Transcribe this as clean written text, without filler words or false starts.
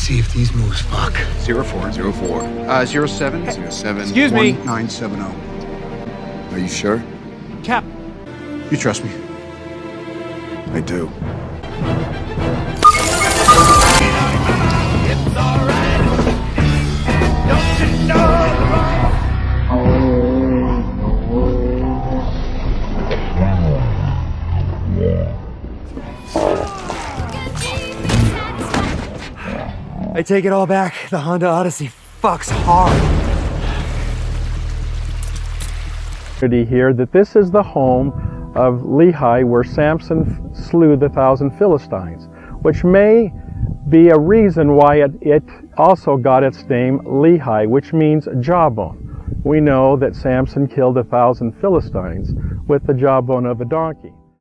see if these moves fuck. 0404. 07. 07. Excuse me. 1970. Are you sure? Cap. You trust me? I do. It's alright. Don't you know? I take it all back. The Honda Odyssey fucks hard. Here that this is the home of Lehi, where Samson slew the 1,000 Philistines, which may be a reason why it also got its name Lehi, which means jawbone. We know that Samson killed 1,000 Philistines with the jawbone of a donkey.